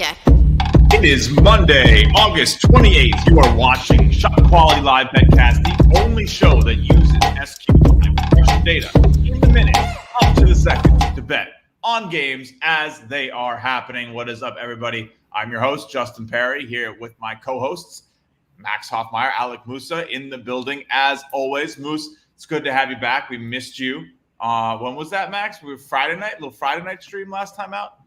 Yeah. It is Monday, August 28th. You are watching ShotQuality Live BetCast, the only show that uses SQLive regression data in the minute up to the second to bet on games as they are happening. What is up, everybody? I'm your host, Justin Perri, here with my co-hosts, Max Hofmeyer, Alec, Musa, in the building. As always, Moose, it's good to have you back. We missed you. When was that, Max? We were Friday night, little Friday night stream last time out.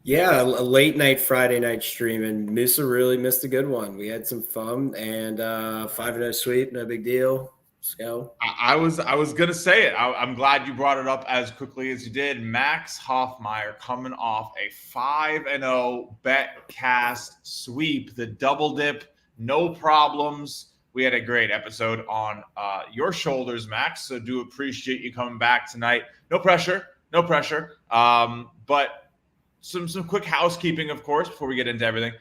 Yeah, a late night Friday night stream, and Musa really missed a good one. We had some fun, and 5-0 sweep, no big deal. Let's go. I was gonna say it. I'm glad you brought it up as quickly as you did. Max Hofmeyer coming off a 5-0 BetCast sweep, the double dip, no problems. We had a great episode on your shoulders, Max. So do appreciate you coming back tonight. No pressure, no pressure. But some quick housekeeping, of course, before we get into everything.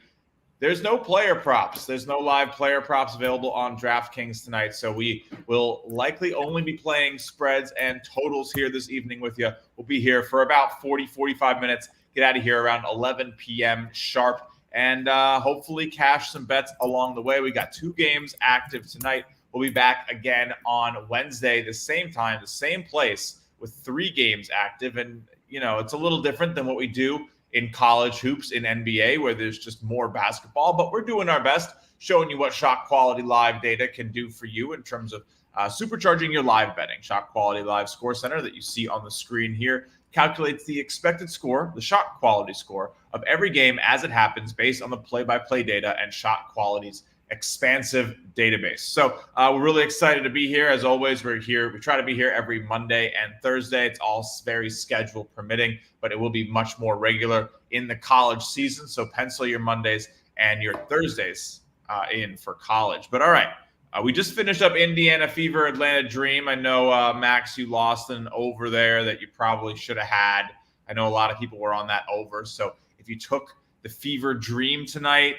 There's no player props. There's no live player props available on DraftKings tonight. So we will likely only be playing spreads and totals here this evening with you. We'll be here for about 45 minutes. Get out of here around 11 p.m. sharp and hopefully cash some bets along the way. We got 2 games active tonight. We'll be back again on Wednesday, the same time, the same place with 3 games active. And, you know, it's a little different than what we do in college hoops in NBA, where there's just more basketball, but we're doing our best, showing you what ShotQuality Live data can do for you in terms of supercharging your live betting. ShotQuality Live Score Center that you see on the screen here calculates the expected score, the shot quality score of every game as it happens based on the play-by-play data and ShotQuality's expansive database. So we're really excited to be here. As always, we're here. We try to be here every Monday and Thursday. It's all very schedule permitting, but it will be much more regular in the college season. So pencil your Mondays and your Thursdays in for college. But all right, we just finished up Indiana Fever, Atlanta Dream. I know, Max, you lost an over there that you probably should have had. I know a lot of people were on that over. So if you took the Fever Dream tonight,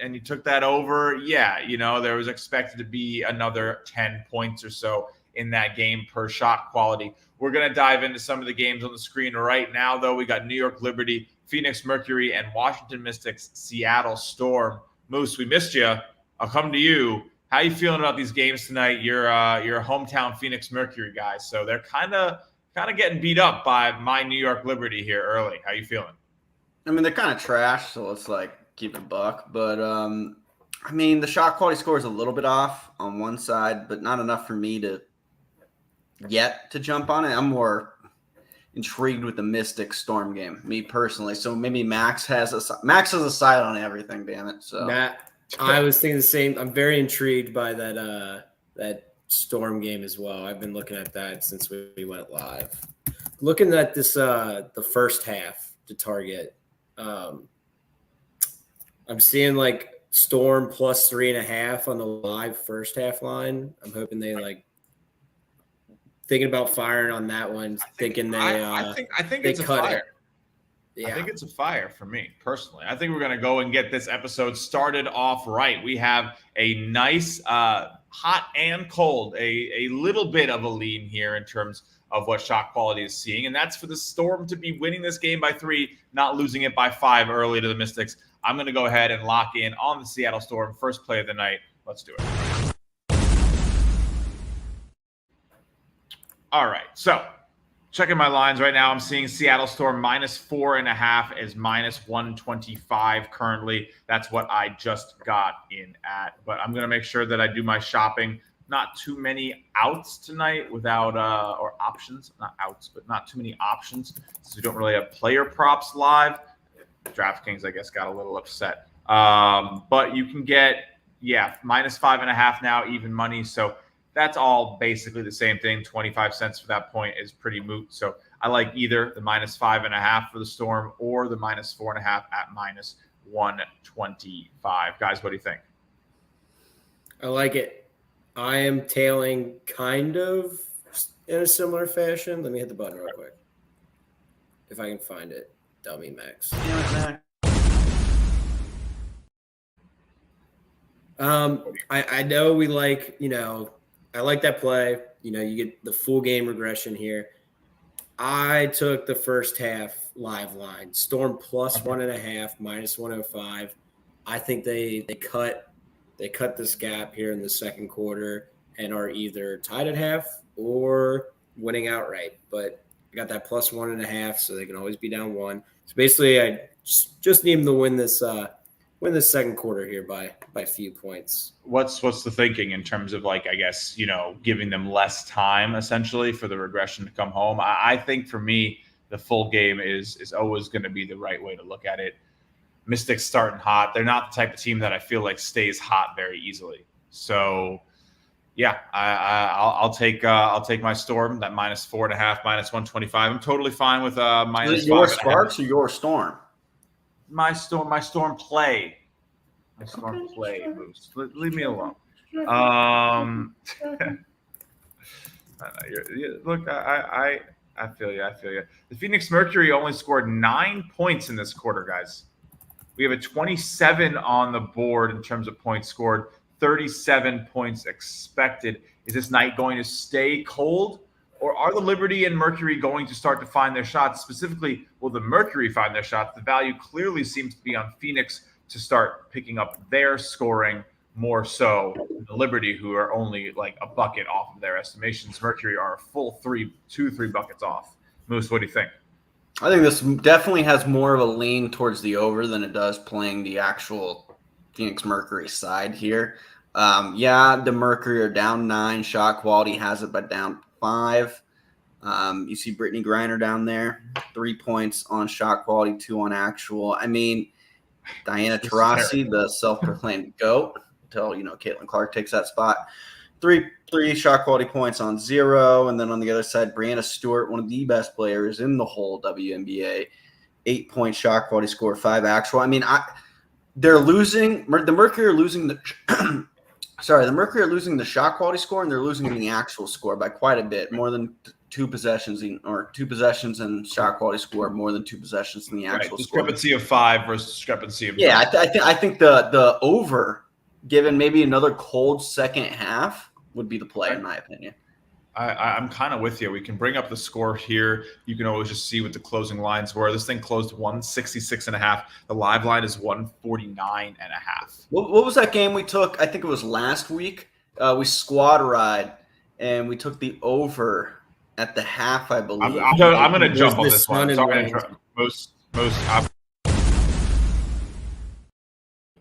and you took that over, yeah, you know, there was expected to be another 10 points or so in that game per shot quality. We're going to dive into some of the games on the screen right now, though. We got New York Liberty, Phoenix Mercury, and Washington Mystics, Seattle Storm. Moose, we missed you. I'll come to you. How you feeling about these games tonight? You're a hometown Phoenix Mercury guy, so they're kind of getting beat up by my New York Liberty here early. How you feeling? I mean, they're kind of trash, so it's like, keep it buck, but I mean, the shot quality score is a little bit off on one side, but not enough for me to jump on it. I'm more intrigued with the Mystics Storm game, me personally. So maybe Max has a side on everything. Damn it! So Matt, I was thinking the same. I'm very intrigued by that Storm game as well. I've been looking at that since we went live. Looking at this the first half to target. I'm seeing like Storm plus 3.5 on the live first half line. I'm hoping they thinking about firing on that one. I think it's a fire. Yeah. I think it's a fire for me personally. I think we're going to go and get this episode started off right. We have a nice hot and cold, a little bit of a lean here in terms of what shot quality is seeing. And that's for the Storm to be winning this game by 3, not losing it by 5 early to the Mystics. I'm going to go ahead and lock in on the Seattle Storm. First play of the night. Let's do it. All right. So checking my lines right now. I'm seeing Seattle Storm -4.5 is -125 currently. That's what I just got in at. But I'm going to make sure that I do my shopping. Not too many outs tonight without or options. Not outs, but not too many options. So we don't really have player props live. DraftKings, I guess, got a little upset. But you can get, -5.5 now, even money. So that's all basically the same thing. 25 cents for that point is pretty moot. So I like either the -5.5 for the Storm or the -4.5 at -125. Guys, what do you think? I like it. I am tailing kind of in a similar fashion. Let me hit the button real quick. If I can find it. Dummy Max. I know we like, I like that play. You get the full game regression here. I took the first half live line. Storm plus 1.5, minus 105. I think they cut this gap here in the second quarter and are either tied at half or winning outright. But I got that plus 1.5, so they can always be down 1. So basically, I just need them to win this second quarter here by a few points. What's the thinking in terms of, like, I guess, giving them less time essentially for the regression to come home? I think for me, the full game is always going to be the right way to look at it. Mystics starting hot. They're not the type of team that I feel like stays hot very easily. So yeah, I'll take my Storm, that minus 4.5, minus 125. I'm totally fine with minus. Is it your Sparks or your Storm? My Storm play. My Storm play, Moose. Leave me alone. Look, I feel you. The Phoenix Mercury only scored 9 points in this quarter, guys. We have a 27 on the board in terms of points scored, 37 points expected. Is this night going to stay cold, or are the Liberty and Mercury going to start to find their shots? Specifically, will the Mercury find their shots? The value clearly seems to be on Phoenix to start picking up their scoring more so than the Liberty, who are only like a bucket off of their estimations. Mercury are a full 3 buckets off. Moose, what do you think? I think this definitely has more of a lean towards the over than it does playing the actual Phoenix Mercury side here. The Mercury are down 9. Shot quality has it, but down 5. You see Brittany Griner down there, 3 points on shot quality, 2 on actual. I mean, Diana Taurasi, the self-proclaimed GOAT, until Caitlin Clark takes that spot. Three shot quality points on 0. And then on the other side, Brianna Stewart, one of the best players in the whole WNBA, 8-point shot quality score, 5 actual. I mean, they're losing. The Mercury are losing the Mercury are losing the shot quality score, and they're losing in the actual score by quite a bit, more than 2 possessions and shot quality score, more than 2 possessions in the actual score. Discrepancy of 5 versus discrepancy of 9. Yeah, I think the over, given maybe another cold second half, would be the play, in my opinion. I'm kind of with you. We can bring up the score here. You can always just see what the closing lines were. This thing closed 166.5. The live line is 149.5. What was that game we took? I think it was last week. We squad ride, and we took the over at the half, I believe. I'm going to jump on this one. Sorry, most.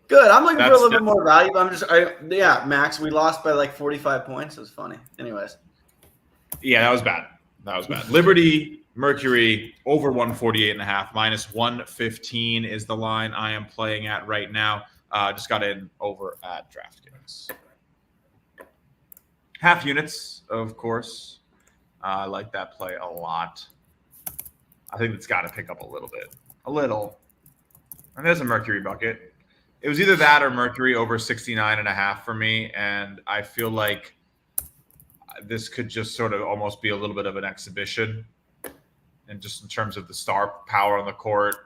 Good. I'm looking for a little bit more value. Max, we lost by like 45 points. It was funny. Anyways. Yeah, that was bad. Liberty, Mercury, over 148.5, minus 115 is the line I am playing at right now. Just got in over at DraftKings. Half units, of course. I like that play a lot. I think it's got to pick up a little bit. A little. And there's a Mercury bucket. It was either that or Mercury over 69.5 for me, and I feel like this could just sort of almost be a little bit of an exhibition, and just in terms of the star power on the court,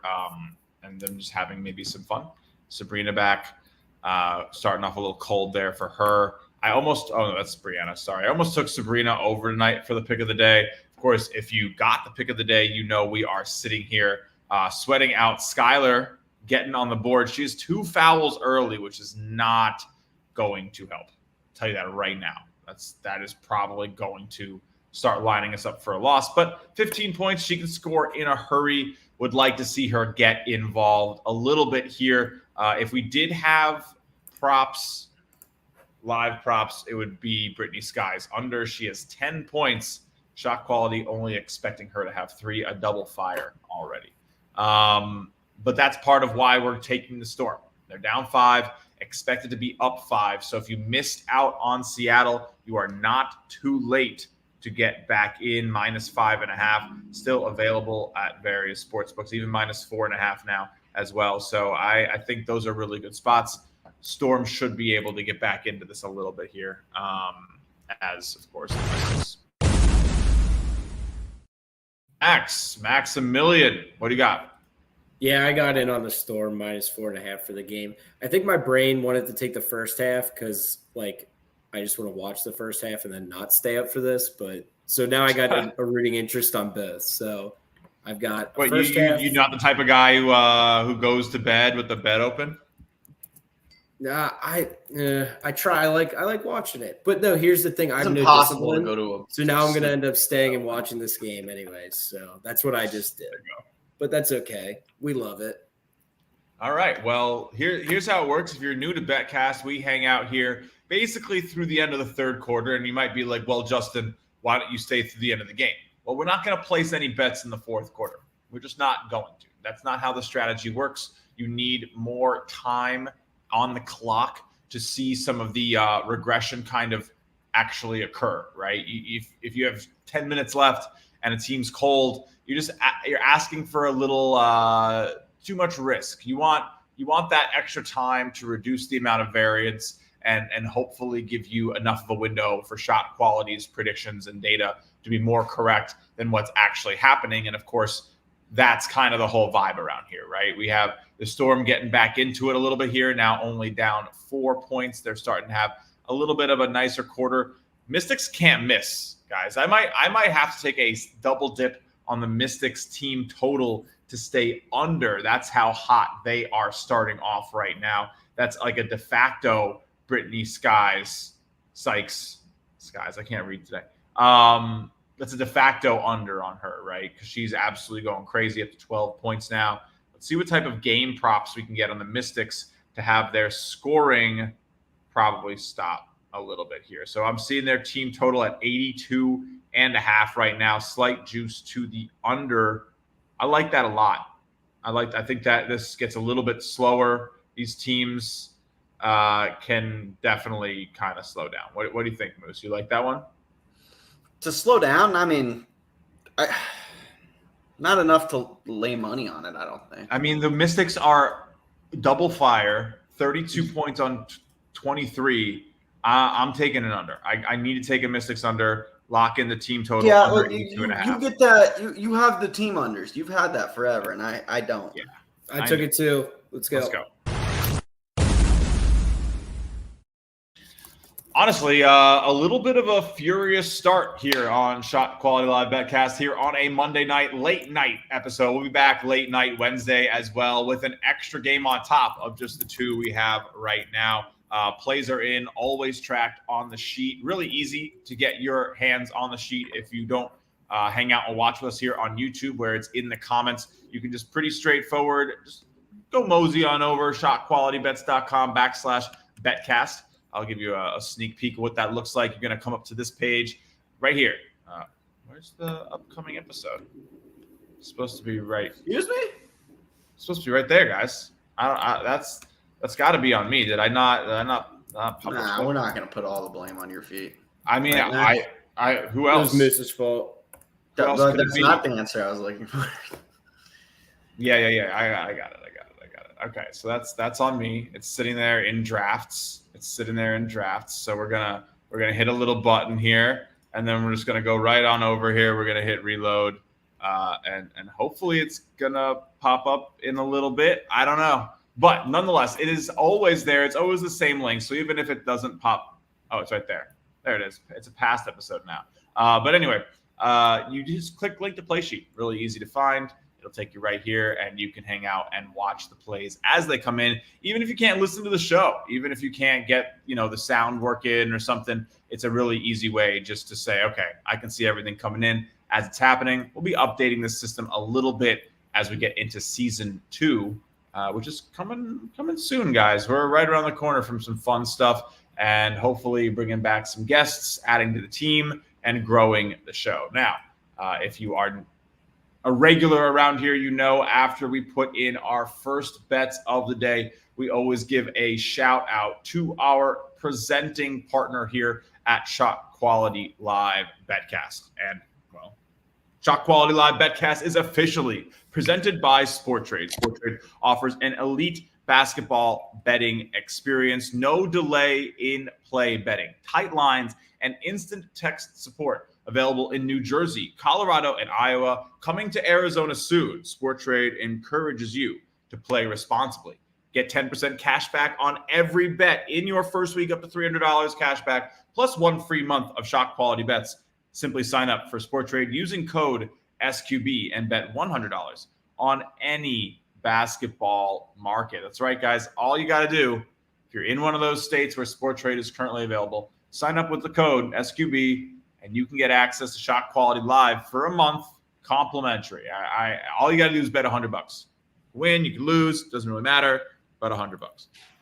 and them just having maybe some fun. Sabrina back, starting off a little cold there for her. That's Brianna. Sorry. I almost took Sabrina over tonight for the pick of the day. Of course, if you got the pick of the day, we are sitting here sweating out Skylar getting on the board. She has 2 fouls early, which is not going to help. I'll tell you that right now. That is probably going to start lining us up for a loss. But 15 points, she can score in a hurry. Would like to see her get involved a little bit here. If we did have live props, it would be Brittany Sky's under. She has 10 points. Shot quality only expecting her to have 3, a double fire already. But that's part of why we're taking the Storm. They're down 5, expected to be up 5. So if you missed out on Seattle, you are not too late to get back in. Minus 5.5, still available at various sports books, even minus 4.5 now as well. So I think those are really good spots. Storm should be able to get back into this a little bit here, as of course. Maximilian, what do you got? Yeah, I got in on the Storm minus 4.5 for the game. I think my brain wanted to take the first half because, I just want to watch the first half and then not stay up for this. But So now I got a rooting interest on both. So I've got Wait, first half. you're not the type of guy who goes to bed with the bed open? Nah, I try. I like watching it, but no. Here's the thing: I It's have no impossible to discipline. go to So now I'm gonna end up staying and watching this game anyways. So that's what I just did. But that's okay. We love it. All right. Well, here's how it works. If you're new to BetCast, we hang out here basically through the end of the third quarter, and you might be like, "Well, Justin, why don't you stay through the end of the game?" Well, we're not going to place any bets in the fourth quarter. We're just not going to. That's not how the strategy works. You need more time on the clock to see some of the regression kind of actually occur, right? If you have 10 minutes left and a team's cold, you're asking for a little too much risk. You want that extra time to reduce the amount of variance and hopefully give you enough of a window for ShotQuality's predictions and data to be more correct than what's actually happening. And of course, that's kind of the whole vibe around here, right? We have the Storm getting back into it a little bit here, now only down 4 points. They're starting to have a little bit of a nicer quarter. Mystics can't miss, guys. I might have to take a double dip on the Mystics team total to stay under. That's how hot they are starting off right now. That's like a de facto Brittany Sykes. I can't read today. That's a de facto under on her, right? Because she's absolutely going crazy up to 12 points now. Let's see what type of game props we can get on the Mystics to have their scoring probably stop a little bit here. So I'm seeing their team total at 82.5 right now. Slight juice to the under. I like that a lot. I think that this gets a little bit slower. These teams can definitely kind of slow down. What do you think, Moose? You like that one? To slow down, I mean, not enough to lay money on it, I don't think. I mean, the Mystics are double fire, 32 points on 23. I'm taking an under. I need to take a Mystics under, lock in the team total under 82.5. You get that. You have the team unders. You've had that forever, and I don't. Yeah, I took it too. Let's go. Honestly, a little bit of a furious start here on ShotQuality Live BetCast here on a Monday night, late night episode. We'll be back late night Wednesday as well with an extra game on top of just the two we have right now. Plays are in, always tracked on the sheet. Really easy to get your hands on the sheet if you don't hang out and watch us here on YouTube where it's in the comments. You can just pretty straightforward, just go mosey on over, ShotQualityBets.com/BetCast. I'll give you a sneak peek of what that looks like. You're going to come up to this page right here. Where's the upcoming episode? It's supposed to be right. Excuse me? It's supposed to be right there, guys. That's got to be on me. Did I not Nah, we're not going to put all the blame on your feet. I mean, I who else? It was Moose's fault. That's not the answer I was looking for. Yeah. I got it. Okay, so that's on me. It's sitting there in drafts. So we're gonna hit a little button here, and then we're just gonna go right on over here. We're gonna hit reload, and hopefully it's gonna pop up in a little bit. I don't know, but nonetheless, it is always there. It's always the same link. So even if it doesn't pop, oh, it's right there. There it is. It's a past episode now. But anyway, you just click link to play sheet. Really easy to find. It'll take you right here, and you can hang out and watch the plays as they come in. Even if you can't listen to the show, even if you can't get the sound work in or something, it's a really easy way just to say, okay, I can see everything coming in as it's happening. We'll be updating this system a little bit as we get into season 2, which is coming soon, guys. We're right around the corner from some fun stuff, and hopefully bringing back some guests, adding to the team, and growing the show. Now, if you are a regular around here, after we put in our first bets of the day, we always give a shout out to our presenting partner here at ShotQuality Live BetCast. And, well, ShotQuality Live BetCast is officially presented by SportTrade. SportTrade offers an elite basketball betting experience, no delay in play betting, tight lines, and instant text support. Available in New Jersey, Colorado, and Iowa. Coming to Arizona soon. SportTrade encourages you to play responsibly. Get 10% cash back on every bet in your first week, up to $300 cash back, plus 1 free month of ShotQuality Bets Simply sign up for SportTrade using code SQB and bet $100 on any basketball market. That's right, guys. All you got to do, if you're in one of those states where SportTrade is currently available, sign up with the code SQB, and you can get access to ShotQuality Live for a month, complimentary. All you got to do is bet $100. Win, you can lose, doesn't really matter, but $100.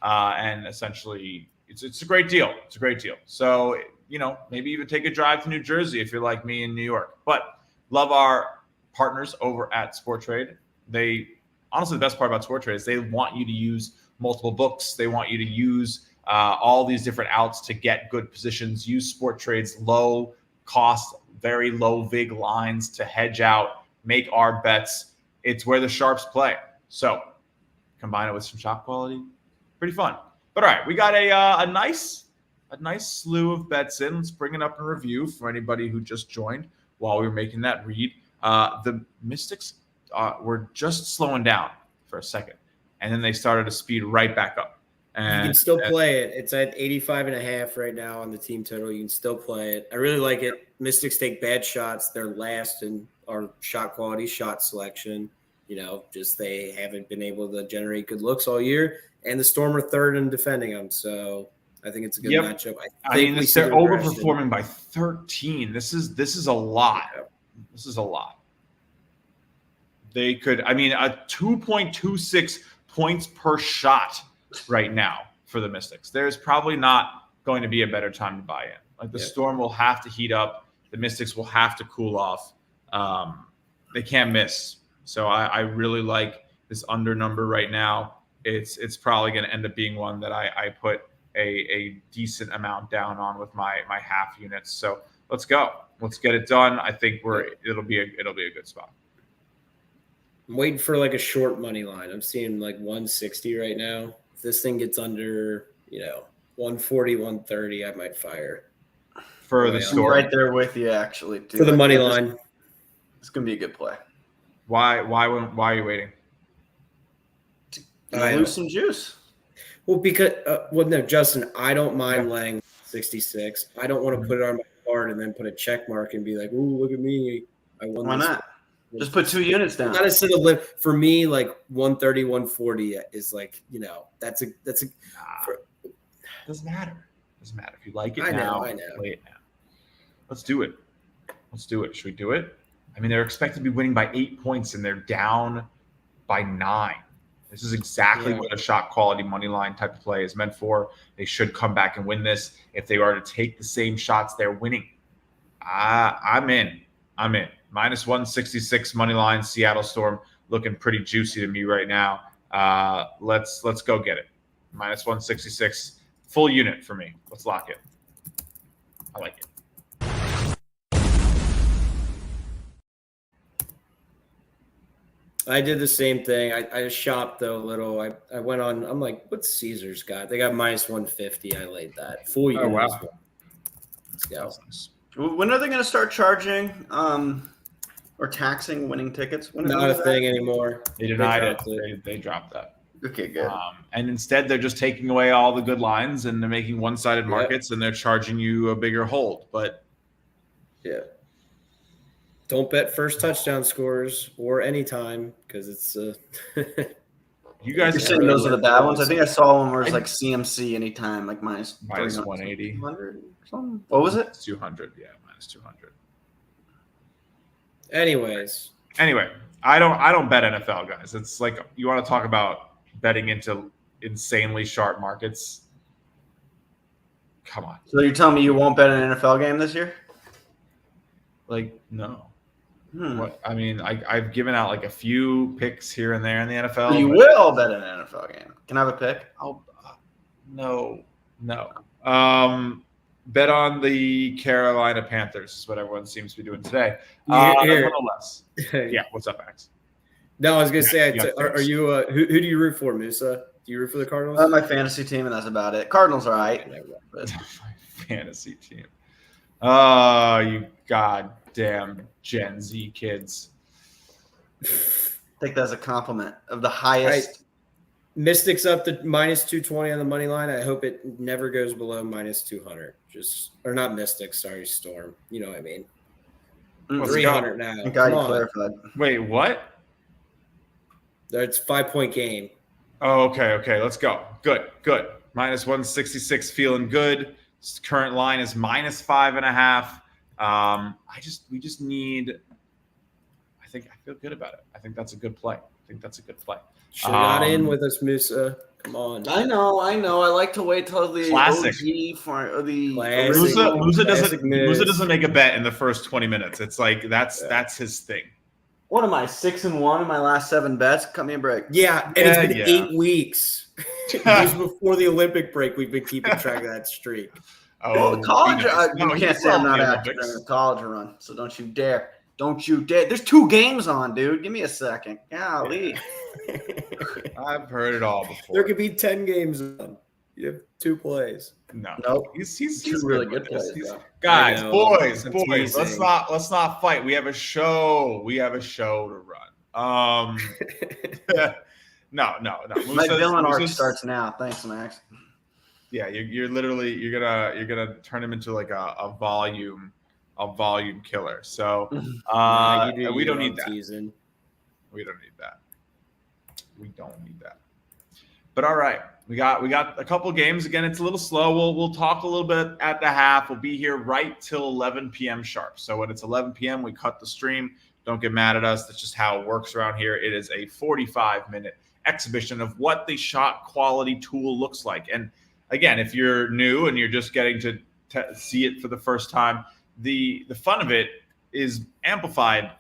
And essentially, it's a great deal. It's a great deal. So, maybe even take a drive to New Jersey if you're like me in New York. But love our partners over at SportTrade. Honestly, the best part about SportTrade is they want you to use multiple books. They want you to use all these different outs to get good positions. Use SportTrade's low cost, very low vig lines to hedge out, make our bets. It's where the sharps play. So combine it with some shot quality. Pretty fun. But all right, we got a nice slew of bets in. Let's bring it up in review for anybody who just joined while we were making that read. The Mystics were just slowing down for a second, and then they started to speed right back up. And you can still play it. It's at 85.5 right now on the team total. You can still play it. I really like it. Mystics take bad shots. They're last in our shot quality, shot selection. Just they haven't been able to generate good looks all year. And the Storm are third in defending them. So I think it's a good matchup. I mean, they're overperforming by 13. This is a lot. This is a lot. They could, a 2.26 points per shot right now for the Mystics. There's probably not going to be a better time to buy in. Like the Storm will have to heat up. The Mystics will have to cool off. They can't miss. So I really like this under number right now. It's probably going to end up being one that I put a decent amount down on with my half units. So let's go. Let's get it done. I think it'll be a good spot. I'm waiting for like a short money line. I'm seeing like 160 right now. If this thing gets under, 140, 130, I might fire. For the Storm. I'm right there with you, actually. Too. For the money line. It's going to be a good play. Why are you waiting? Lose some juice. Well, because no, Justin, I don't mind laying 66. I don't want to put it on my card and then put a check mark and be like, "Ooh, look at me! I won." Why not? Just put 2 units down. Not instead of live for me, like 130, 140 is like that's a. Doesn't matter. Doesn't matter if you like it I now. know. Play it now. Let's do it. Should we do it? They're expected to be winning by 8 points and they're down by 9. This is exactly what a shot quality money line type of play is meant for. They should come back and win this. If they are to take the same shots they're winning, I'm in. Minus 166 money line, Seattle Storm looking pretty juicy to me right now. Let's go get it. Minus 166, full unit for me. Let's lock it. I like it. I did the same thing. I shopped though a little. I went on. I'm like, what's Caesars got? They got minus 150. I laid that full unit. Oh wow. Let's go. When are they going to start charging or taxing winning tickets? Not a thing anymore. They denied it. They dropped that. Okay, good. And instead, they're just taking away all the good lines and they're making one-sided markets and they're charging you a bigger hold. But don't bet first touchdown scores or any time because it's. You guys are saying those are the bad ones. I think I saw one where it's like CMC anytime, like minus 180. 200 or something. What was it? 200. Yeah, minus 200. Anyway, I don't bet NFL, guys. It's like you want to talk about betting into insanely sharp markets. Come on. So you're telling me you won't bet an NFL game this year? Like, no. What? I've given out like a few picks here and there in the NFL. You will bet an NFL game. Can I have a pick? No. Bet on the Carolina Panthers is what everyone seems to be doing today. Nonetheless. Yeah, what's up, Max? No, I was going to say, are you who do you root for, Musa? Do you root for the Cardinals? My fantasy team, and that's about it. Cardinals are all right. My fantasy team. Oh, you goddamn Gen Z kids. Take that as a compliment of the highest. Mystics up to minus 220 on the money line. I hope it never goes below minus 200. Or not Mystics, sorry, Storm. You know what I mean. Let's 300 go. now. Thank God Come you on. clarified. Wait, what? That's 5-point game. Oh, okay. Let's go. Good. Minus 166, feeling good. Current line is minus 5.5. We just need. I feel good about it. I think that's a good play. Should have got in with us, Musa. Come on. I know. I like to wait till the Classic. OG for the Classic. original. Musa Classic doesn't make a bet in the first 20 minutes. It's like that's his thing. What am I, 6-1 in my last 7 bets? Cut me a break. Yeah, and it's been Yeah. 8 weeks. It was before the Olympic break. We've been keeping track of that streak. Well, college, you can't say I'm not the active in Olympics. a college run, so don't you dare. There's 2 games on, dude. Give me a second. Golly. I've heard it all before. There could be 10 games on. You have 2 plays. No, Nope. He's 2 really with good this. plays, though. Guys, I know. boys, I'm let's teasing. not fight. We have a show. To run. No. My villain arc starts now. Thanks, Max. Yeah, you're gonna turn him into like a volume killer. So we don't need that. Teasing. We don't need that. But all right, we got a couple games. Again, it's a little slow. We'll talk a little bit at the half. We'll be here right till 11 p.m. sharp. So when it's 11 p.m., we cut the stream. Don't get mad at us. That's just how it works around here. It is a 45-minute exhibition of what the shot quality tool looks like. And again, if you're new and you're just getting to see it for the first time, the fun of it is amplified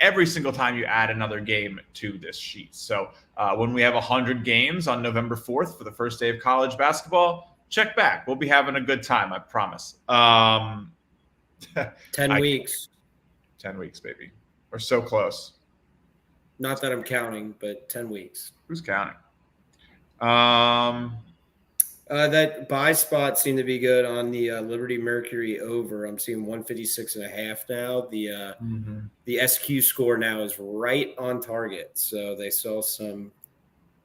every single time you add another game to this sheet. So when we have 100 games on November 4th for the first day of college basketball, check back. We'll be having a good time, I promise. 10 weeks. 10 weeks, baby. We're so close. Not that I'm counting, but 10 weeks. Who's counting? That buy spot seemed to be good on the Liberty Mercury over. I'm seeing 156.5 now. The SQ score now is right on target. So they saw some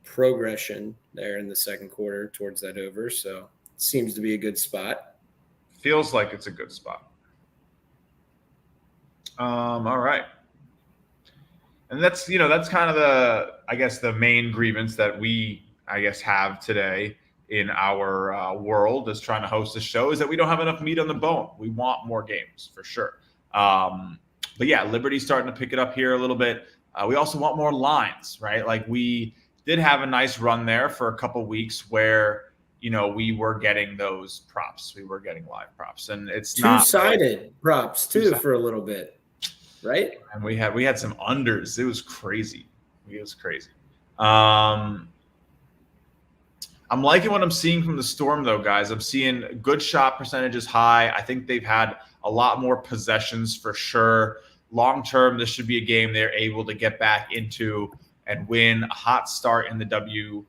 progression there in the second quarter towards that over. So it seems to be a good spot. Feels like it's a good spot. All right. And that's kind of the main grievance that we, have today in our world is trying to host this show is that we don't have enough meat on the bone. We want more games for sure. But yeah, Liberty's starting to pick it up here a little bit. We also want more lines, right? Like we did have a nice run there for a couple weeks where, we were getting those props. We were getting live props, and it's two-sided props too for a little bit, right? And we had some unders. It was crazy. I'm liking what I'm seeing from the Storm, though, guys. I'm seeing good shot percentages high. I think they've had a lot more possessions for sure. Long term, this should be a game they're able to get back into and win. A hot start in the W.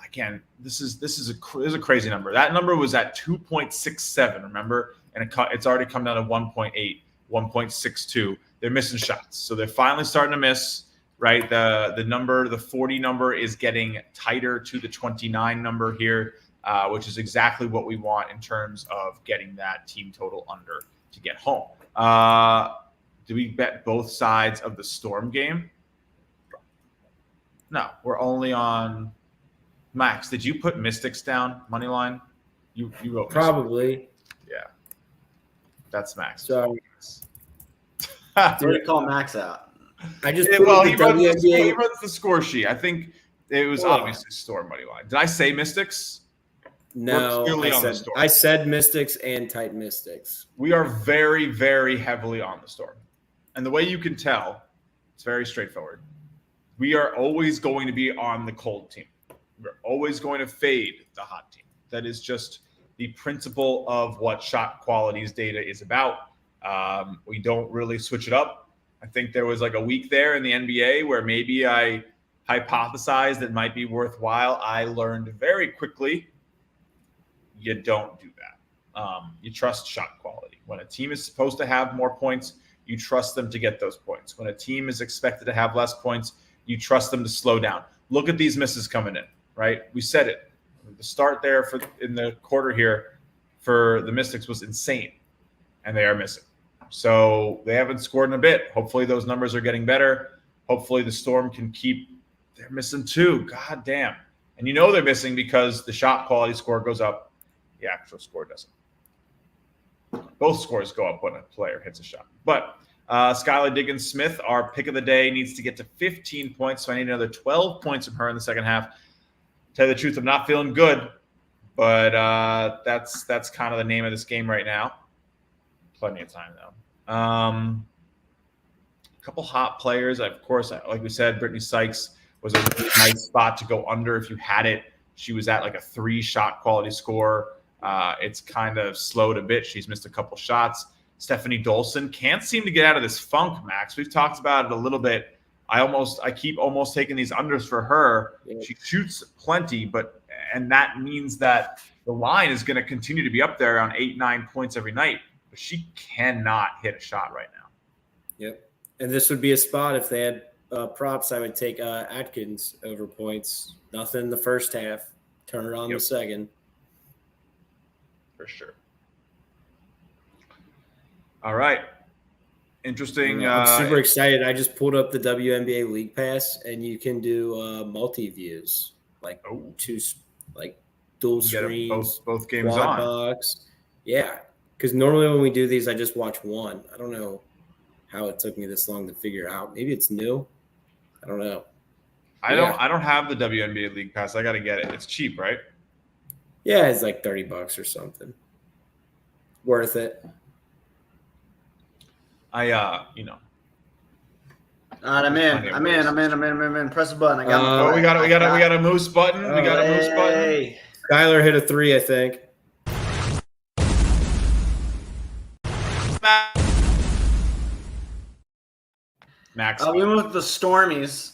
Again, this is a crazy number. That number was at 2.67, remember? And it's already come down to 1.8, 1.62. They're missing shots. So they're finally starting to miss. Right, the 40 number is getting tighter to the 29 number here, which is exactly what we want in terms of getting that team total under to get home. Do we bet both sides of the Storm game? No, we're only on Max. Did you put Mystics down money line? You wrote probably. Mystics. Yeah, that's Max. So Did call Max out? I just he runs the score sheet. I think it was obviously Storm money line. Did I say Mystics? No, I said Mystics and tight Mystics. We are very, very heavily on the Storm. And the way you can tell, it's very straightforward. We are always going to be on the cold team. We're always going to fade the hot team. That is just the principle of what Shot Quality's data is about. We don't really switch it up. I think there was like a week there in the NBA where maybe I hypothesized it might be worthwhile. I learned very quickly you don't do that. You trust shot quality. When a team is supposed to have more points, you trust them to get those points. When a team is expected to have less points, you trust them to slow down. Look at these misses coming in, right? We said it. The start there in the quarter here for the Mystics was insane, and they are missing. So they haven't scored in a bit. Hopefully those numbers are getting better. Hopefully the Storm can keep – they're missing 2. God damn. And they're missing because the shot quality score goes up. The actual score doesn't. Both scores go up when a player hits a shot. But Skylar Diggins-Smith, our pick of the day, needs to get to 15 points. So I need another 12 points from her in the second half. Tell you the truth, I'm not feeling good. But that's kind of the name of this game right now. Plenty of time, though. A couple hot players. Of course, like we said, Brittany Sykes was a really nice spot to go under if you had it. She was at like a 3 shot quality score. It's kind of slowed a bit. She's missed a couple shots. Stephanie Dolson can't seem to get out of this funk, Max. We've talked about it a little bit. I keep almost taking these unders for her. Yeah. She shoots plenty, and that means that the line is going to continue to be up there around 8-9 points every night. But she cannot hit a shot right now. Yep. And this would be a spot if they had props. I would take Atkins over points. Nothing in the first half. Turn it on the second. For sure. All right. Interesting. I'm super excited. I just pulled up the WNBA League Pass, and you can do multi-views, like dual screens. Both games quad on. Box. Yeah, because normally when we do these, I just watch one. I don't know how it took me this long to figure out. Maybe it's new. I don't know. I don't have the WNBA League Pass. I got to get it. It's cheap, right? Yeah, it's like $30 or something. Worth it. I'm in. Press the button. I got we got a moose button. We got a moose button. Skylar hit a 3, I think. Max. We went with the Stormies,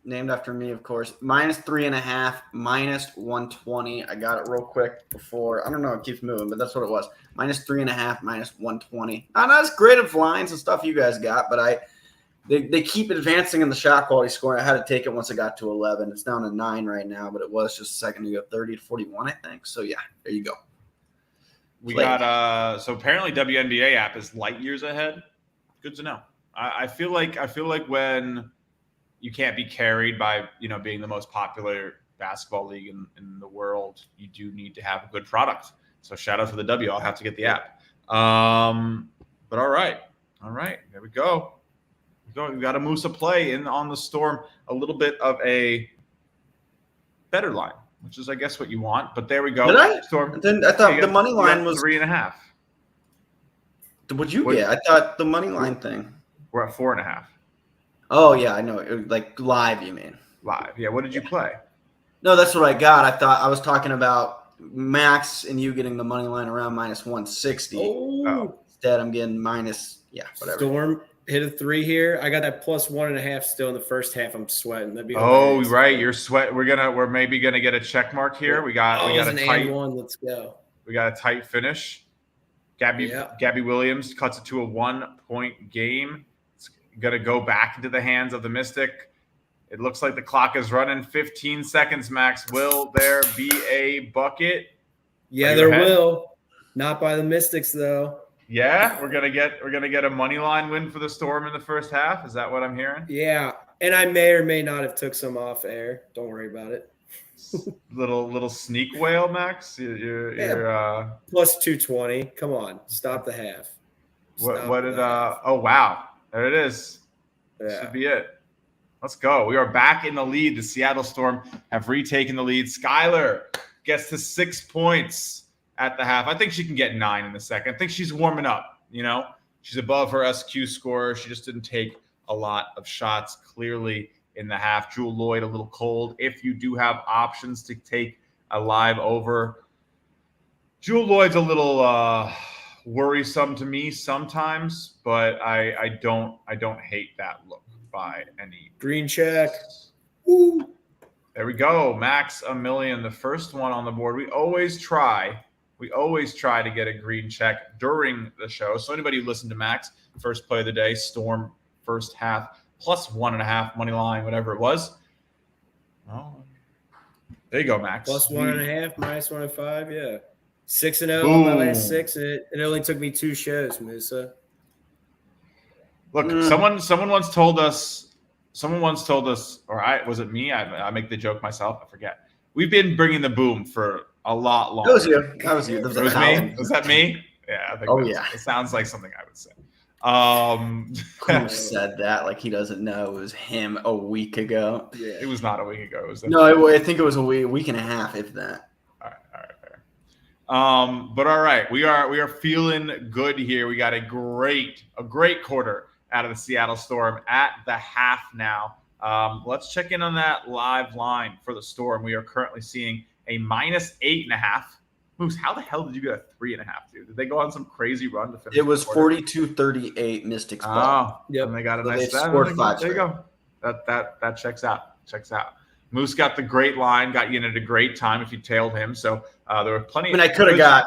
named after me, of course. -3.5, -120. I got it real quick before. I don't know. It keeps moving, but that's what it was. -3.5, -120. Not as great of lines and stuff you guys got, but they keep advancing in the shot quality score. I had to take it once it got to 11. It's down to 9 right now, but it was just a second ago, 30 to 41, I think. So yeah, there you go. We got so apparently WNBA app is light years ahead. Good to know. I feel like when you can't be carried by being the most popular basketball league in the world, you do need to have a good product. So shout out to the W. I'll have to get the app. But all right, there we go. We got a Musa play on the Storm, a little bit of a better line, which is I guess what you want. But there we go. Did I? Storm. I thought the money line was 3.5. What'd you get? I thought the money line thing. We're at 4.5. Oh yeah, I know. Like live, you mean? Live. Yeah. What did you play? No, that's what I got. I thought I was talking about Max and you getting the money line around -160. Oh. Instead, I'm getting whatever. Storm hit a 3 here. I got that +1.5 still in the first half. I'm sweating. That'd be right. You're sweat. We're maybe gonna get a check mark here. We got a tight one. Let's go. We got a tight finish. Gabby Williams cuts it to a 1-point game. It's going to go back into the hands of the Mystic. It looks like the clock is running. 15 seconds, Max. Will there be a bucket? Yeah, there will. Not by the Mystics, though. Yeah, we're gonna get a money line win for the Storm in the first half. Is that what I'm hearing? Yeah, and I may or may not have took some off air. Don't worry about it. little sneak whale, Max. You're +220. Come on, stop the half. What did oh wow, there it is. Yeah. Should be it. Let's go. We are back in the lead. The Seattle Storm have retaken the lead. Skylar gets to 6 points at the half. I think she can get 9 in the second. I think she's warming up. She's above her SQ score. She just didn't take a lot of shots clearly in the half. Jewel Lloyd a little cold. If you do have options to take a live over, Jewel Lloyd's a little worrisome to me sometimes, but I don't hate that look by any. Green check. Woo. There we go. Max a million, the first one on the board. We always try to get a green check during the show. So anybody who listened to Max, first play of the day, Storm first half, +1.5 money line, whatever it was. Oh, there you go, Max. +1.5, -105, yeah. 6-0 on my last 6, and it only took me 2 shows, Musa. Look, someone once told us, or was it me? I make the joke myself. I forget. We've been bringing the boom for a lot longer. That was you. That was you. It was me. Was that me? Yeah, I think. It sounds like something I would say. Who said that? Like he doesn't know it was him a week ago. Yeah, it was not a week ago. It was I think it was a week and a half, if that. All right, fair. But all right, we are feeling good here. We got a great quarter out of the Seattle Storm at the half now. Let's check in on that live line for the Storm. We are currently seeing a -8.5. Moose, how the hell did you get a 3.5, dude? Did they go on some crazy run to finish? It was 42-38 Mystics ball. Yep. And they got a nice scored 5. There you go. That checks out. Moose got the great line, got you in at a great time if you tailed him. So there were plenty. I could have got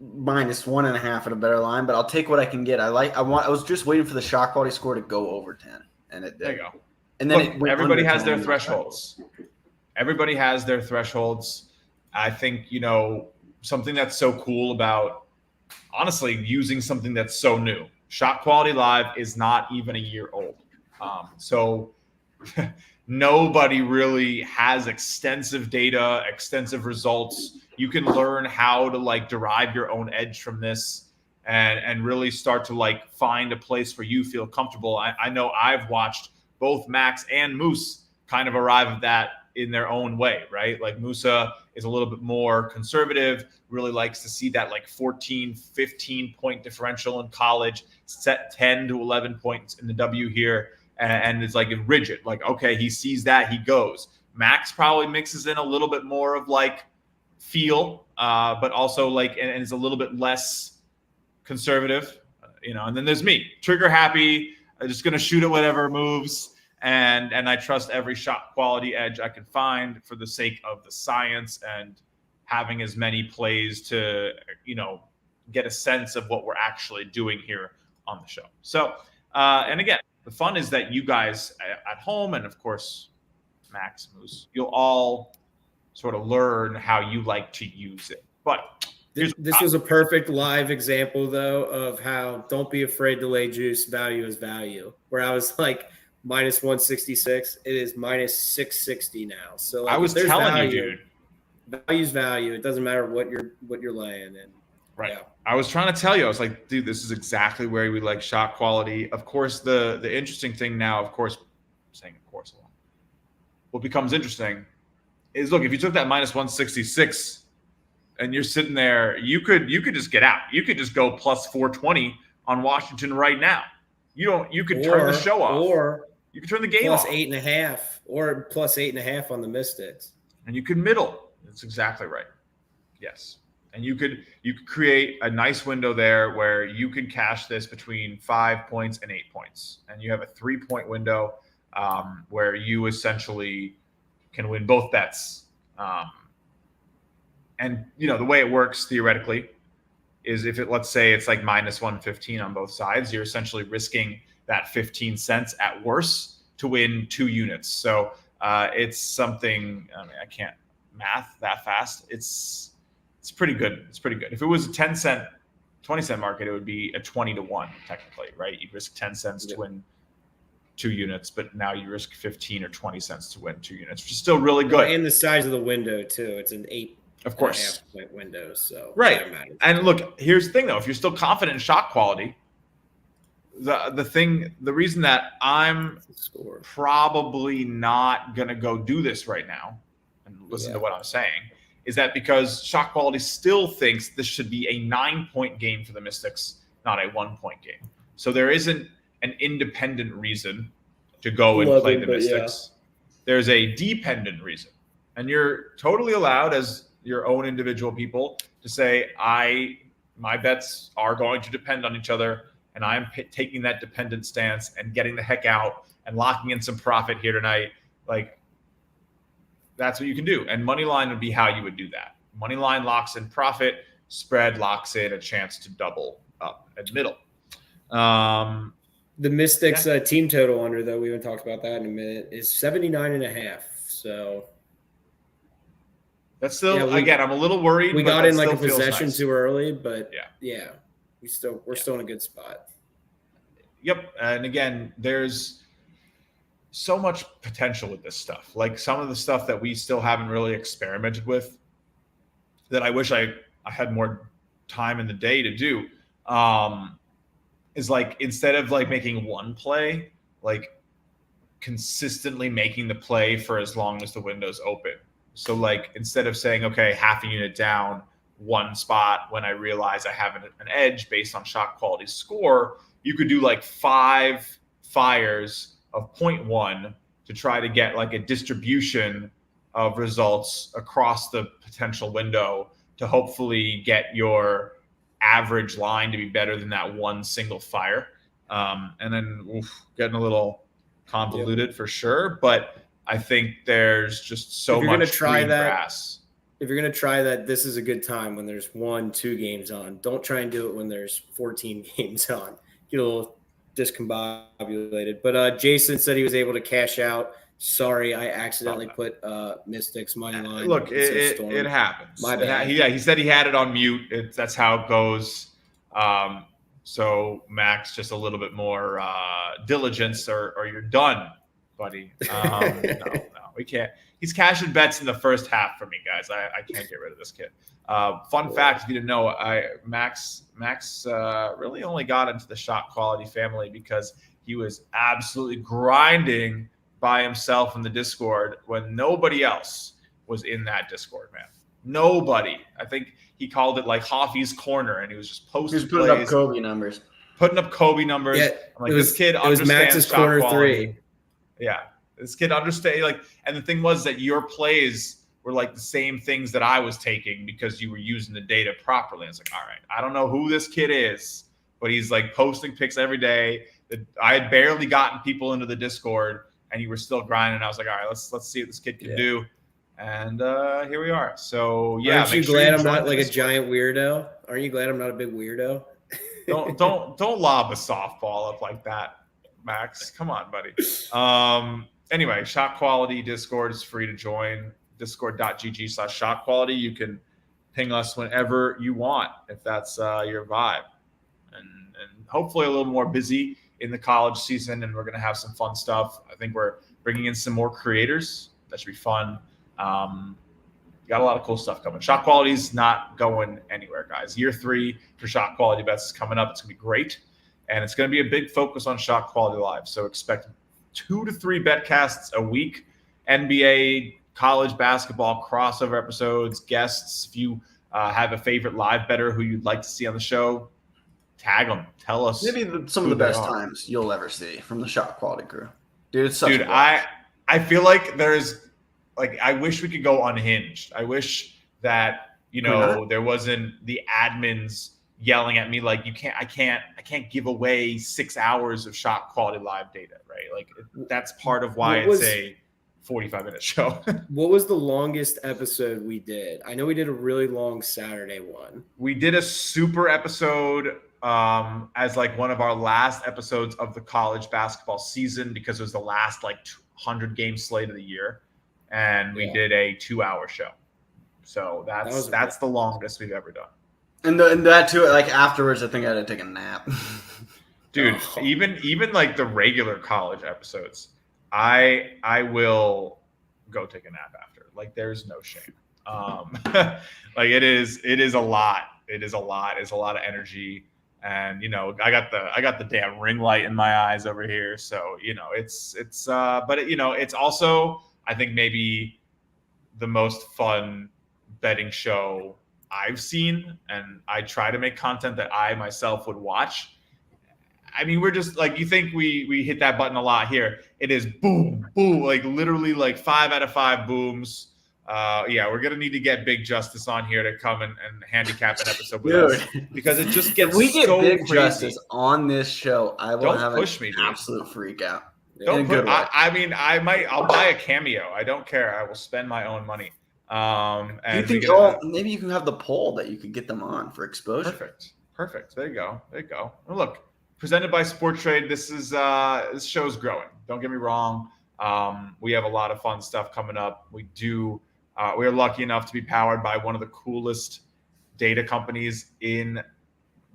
-1.5 at a better line, but I'll take what I can get. I was just waiting for the shot quality score to go over 10, and it did. There you go. And then everybody has their thresholds. Everybody has their thresholds. I think something that's so cool about, honestly, using something that's so new. ShotQuality Live is not even a year old. So nobody really has extensive data, extensive results. You can learn how to derive your own edge from this and really start to find a place where you feel comfortable. I know I've watched both Max and Moose kind of arrive at that in their own way, right? Like Musa is a little bit more conservative, really likes to see that 14, 15 point differential in college, set 10 to 11 points in the W here. And it's rigid, okay, he sees that, he goes. Max probably mixes in a little bit more of feel, but also and is a little bit less conservative, and then there's me, trigger happy, just going to shoot at whatever moves. And I trust every shot quality edge I can find for the sake of the science and having as many plays to, get a sense of what we're actually doing here on the show. So, and again, the fun is that you guys at home, and of course, Max, Moose, you'll all sort of learn how you like to use it. But this was a perfect live example, though, of how don't be afraid to lay juice, value is value, where I was -166, it is -660 now. So I was telling you, dude, value's value. It doesn't matter what you're laying in. Right. Yeah. I was trying to tell you, I was like, dude, this is exactly where we like shot quality. Of course, the interesting thing now, of course, I'm saying of course a lot. What becomes interesting is, look, if you took that -166 and you're sitting there, you could just get out. You could just go +420 on Washington right now. You could turn the show off, or you could turn the game off. +8.5 or +8.5 on the Mystics, and you could middle. That's exactly right. Yes. And you could create a nice window there where you can cash this between 5 points and 8 points. And you have a 3-point window where you essentially can win both bets. And, the way it works theoretically is if let's say it's -115 on both sides, you're essentially risking that 15 cents at worst to win 2 units. So it's something, I can't math that fast. It's pretty good. It's pretty good. If it was a 10 cent, 20 cent market, it would be a 20-1 technically, right? You risk 10 cents to win 2 units, but now you risk 15 or 20 cents to win 2 units, which is still really good. And the size of the window too. It's an 8 of course point window. So right. And look, here's the thing though, if you're still confident in shot quality, the reason that I'm probably not gonna go do this right now and listen to what I'm saying is that because shot quality still thinks this should be a 9-point game for the Mystics, not a 1-point game. So there isn't an independent reason to go and play the Mystics. Yeah. There's a dependent reason. And you're totally allowed as your own individual people to say, my bets are going to depend on each other, and I'm taking that dependent stance and getting the heck out and locking in some profit here tonight. That's what you can do. And money line would be how you would do that. Money line locks in profit, spread locks in a chance to double up at middle. The Mystics team total under, though, we haven't talked about that in a minute, is 79.5. So that's still, again, I'm a little worried. We got in a possession too early, but we're still in a good spot. Yep. And again, there's so much potential with this stuff. Like some of the stuff that we still haven't really experimented with that I wish I had more time in the day to do, is like, instead of like making one play, like consistently making the play for as long as the window's open. So like, instead of saying, okay, half a unit down one spot when I realize I have an edge based on ShotQuality Score, you could do like 5 fires of 0.1 to try to get like a distribution of results across the potential window to hopefully get your average line to be better than that one single fire. And then getting a little convoluted for sure, but I think there's just so much green grass. If you're going to try that, this is a good time when there's 1-2 games on. Don't try and do it when there's 14 games on. Get a little discombobulated. But Jason said he was able to cash out. Sorry, I accidentally put Mystics money line. Look, it happens. My bad. He said he had it on mute. That's how it goes. So Max, just a little bit more diligence, or you're done, buddy. No, we can't. He's cashing bets in the first half for me, guys. I can't get rid of this kid. Fun fact, if you didn't know, Max really only got into the ShotQuality family because he was absolutely grinding by himself in the Discord when nobody else was in that Discord, man. Nobody. I think he called it like Hoffy's Corner, and he was just posting. He was putting up Kobe numbers. Yeah, I'm like, this kid understands Max's corner ShotQuality. 3. Yeah, this kid understands. Like, and the thing was that your plays were like the same things that I was taking because you were using the data properly. And it's like, all right, I don't know who this kid is, but he's like posting pics every day. I had barely gotten people into the Discord, and you were still grinding. I was like, all right, let's see what this kid can do. And here we are. So yeah, aren't you glad I'm not like a giant weirdo? Aren't you glad I'm not a big weirdo? Don't lob a softball up like that, Max. Come on, buddy. Anyway, ShotQuality Discord is free to join. Discord.gg/ShotQuality. You can ping us whenever you want if that's your vibe. And hopefully a little more busy in the college season, and we're going to have some fun stuff. I think we're bringing in some more creators. That should be fun. Got a lot of cool stuff coming. ShotQuality's not going anywhere, guys. Year 3 for ShotQualityBets is coming up. It's going to be great, and it's going to be a big focus on ShotQuality Live. So expect 2 to 3 betcasts a week, NBA, college basketball crossover episodes, guests. If you have a favorite live bettor who you'd like to see on the show, tag them. Tell us. Maybe some of the best times you'll ever see from the ShotQuality crew. Dude, it's such a blast. I feel like I wish we could go unhinged. I wish that, there wasn't the admins yelling at me like, I can't give away 6 hours of ShotQuality Live data, right? Like, that's part of why it's a 45-minute show. What was the longest episode we did? I know we did a really long Saturday one. We did a super episode as like one of our last episodes of the college basketball season because it was the last like 100 game slate of the year. And we did a 2-hour show. So that's the longest we've ever done. And that too, like afterwards, I think I had to take a nap. Dude, even like the regular college episodes, I will go take a nap after. Like, there's no shame. Like it is a lot. It's a lot of energy. And I got the damn ring light in my eyes over here. So but it's also, I think, maybe the most fun betting show I've seen, and I try to make content that I myself would watch. I mean, we're just like, you think we hit that button a lot here. It is boom, boom, like literally like 5 out of 5 booms. We're going to need to get Big Justice on here to come and handicap an episode with us, because it just gets we get so Big crazy. Justice on this show, I will have an me, absolute freak out. Don't put. I'll buy a cameo. I don't care. I will spend my own money. And maybe you can have the poll that you could get them on for exposure. Perfect. There you go. Well, look, presented by Sport Trade. This show's growing. Don't get me wrong. We have a lot of fun stuff coming up. We are lucky enough to be powered by one of the coolest data companies in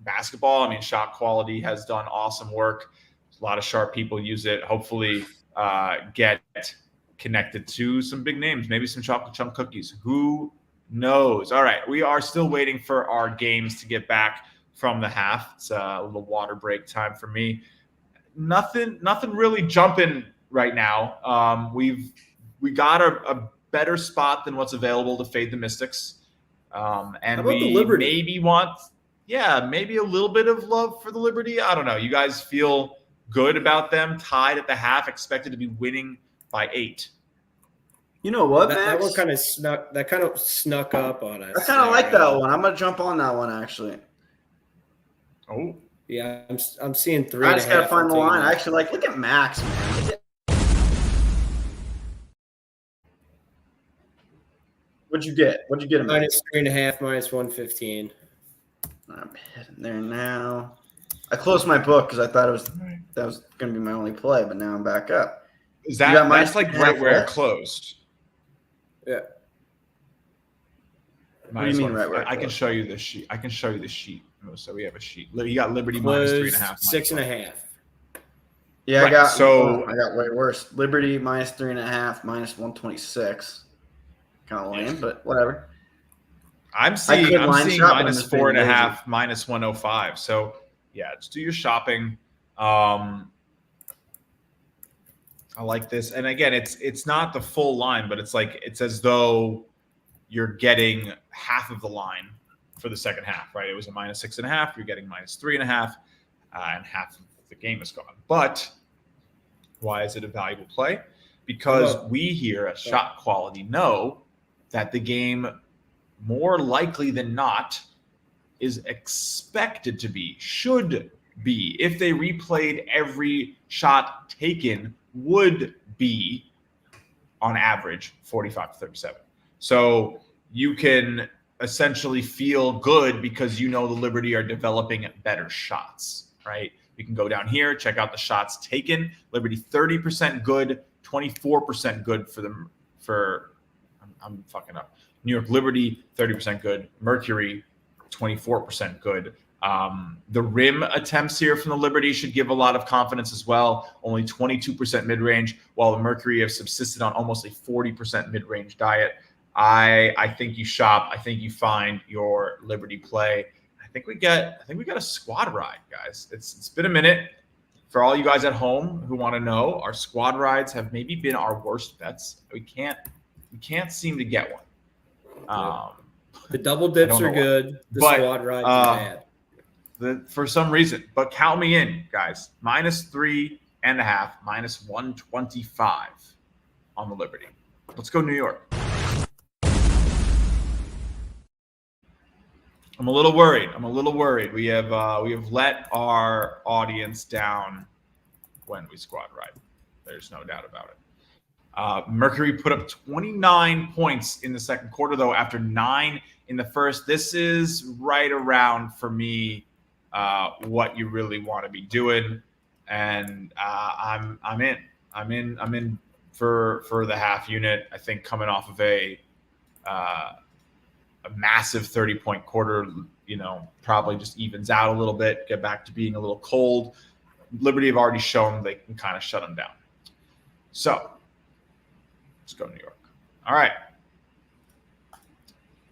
basketball. I mean, ShotQuality has done awesome work A lot of sharp people use it. Hopefully get connected to some big names, maybe some chocolate chunk cookies. Who knows? All right, we are still waiting for our games to get back from the half. It's a little water break time for me. Nothing really jumping right now. We got a better spot than what's available to fade the Mystics. And we maybe want, maybe a little bit of love for the Liberty. I don't know. You guys feel good about them tied at the half, expected to be winning by 8. You know what, Max? That one kind of snuck up on us. I kind of like that one. I'm gonna jump on that one actually. Oh, yeah, I'm seeing 3.5. I just gotta find the line. I actually look at Max, man. What'd you get? Minus 3.5, minus 115. I'm heading there now. I closed my book because I thought that was gonna be my only play, but now I'm back up. Is that's like right where it closed? Yeah. What do you mean right where? I can show you the sheet. So we have a sheet. You got Liberty Closed minus 3.5. 6.5. Yeah, right, I got way worse. Liberty minus 3.5, minus 126. Kind of lame, but whatever. I'm seeing minus 4.5, minus 105. So yeah, just do your shopping. I like this. And again, it's not the full line, but it's as though you're getting half of the line for the second half, right? It was a minus 6.5. You're getting minus 3.5, and half of the game is gone. But why is it a valuable play? Because we here at Shot Quality know that the game, more likely than not, is expected to be, should be, if they replayed every shot taken, would be on average 45-37. So you can essentially feel good because you know the Liberty are developing better shots, right? You can go down here, check out the shots taken. Liberty 30% good, 24% good for them. I'm fucking up. New York Liberty 30% good. Mercury 24% good. The rim attempts here from the Liberty should give a lot of confidence as well. Only 22% mid-range, while the Mercury have subsisted on almost a 40% mid-range diet. I think you shop. I think you find your Liberty play. I think we got a squad ride, guys. It's been a minute. For all you guys at home who want to know, our squad rides have maybe been our worst bets. We can't seem to get one. The double dips are good. The squad rides are bad. For some reason. But count me in, guys. Minus 3.5, minus 125 on the Liberty. Let's go New York. I'm a little worried. We have let our audience down when we squad ride. There's no doubt about it. Mercury put up 29 points in the second quarter, though, after 9 in the first. This is right around, for me, what you really want to be doing, and I'm in for the half unit. I think coming off of a massive 30-point quarter, probably just evens out a little bit, get back to being a little cold. Liberty have already shown they can kind of shut them down. So let's go New York. All right.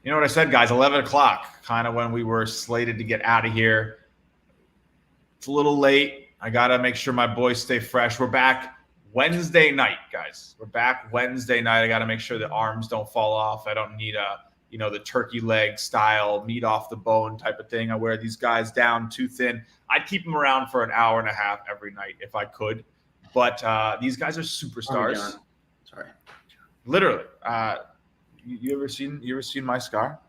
You know what I said, guys? 11 o'clock, kind of when we were slated to get out of here. It's a little late. I got to make sure my boys stay fresh. We're back Wednesday night, guys. We're back Wednesday night. I got to make sure the arms don't fall off. I don't need the turkey leg style, meat off the bone type of thing. I wear these guys down too thin. I'd keep them around for an hour and a half every night if I could. But these guys are superstars. Sorry. Literally. You ever seen my scar?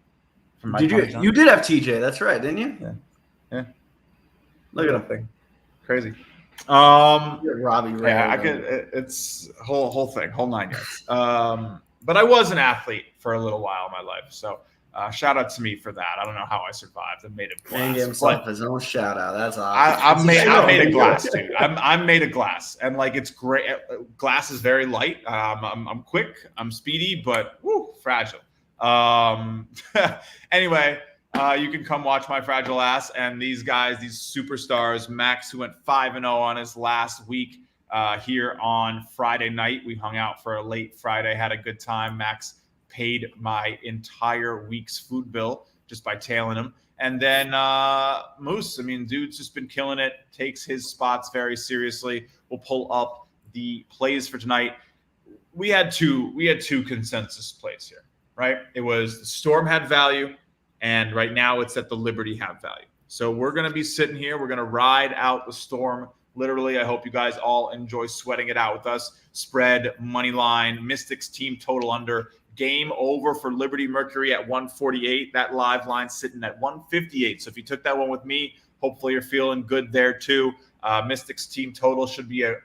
From my you did have TJ, that's right, didn't you? Yeah. Look at that thing. Crazy. Robbie Ray. Yeah, it's whole thing, whole 9 yards. But I was an athlete for a little while in my life. So shout out to me for that. I don't know how I survived. I made a glass. And himself his own shout out. That's awesome. I made a glass, dude. I'm made of glass. And it's great. Glass is very light. I'm quick. I'm speedy, but fragile. Anyway, you can come watch my fragile ass and these guys, these superstars. Max, who went 5-0 on his last week here on Friday night. We hung out for a late Friday, had a good time. Max paid my entire week's food bill just by tailing him. And then Musa, I mean, dude's just been killing it, takes his spots very seriously. We'll pull up the plays for tonight. We had two consensus plays here, right? It was the Storm had value, and right now it's that the Liberty have value. So we're going to be sitting here. We're going to ride out the Storm. Literally, I hope you guys all enjoy sweating it out with us. Spread, money line, Mystics team total under. Game over for Liberty Mercury at 148. That live line sitting at 158. So if you took that one with me, hopefully you're feeling good there too. Mystics team total should be a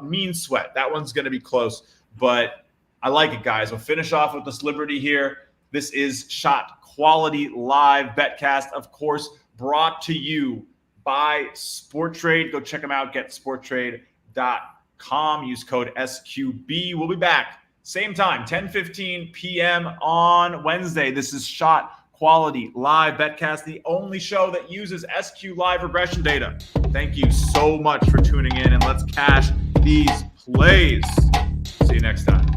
mean sweat. That one's going to be close, but I like it, guys. We'll finish off with this Liberty here. This is ShotQuality Live BetCast, of course, brought to you by SportTrade. Go check them out. GetSportTrade.com. Use code SQB. We'll be back same time, 10:15 p.m. on Wednesday. This is ShotQuality Live BetCast, the only show that uses SQLive regression data. Thank you so much for tuning in, and let's cash these plays. See you next time.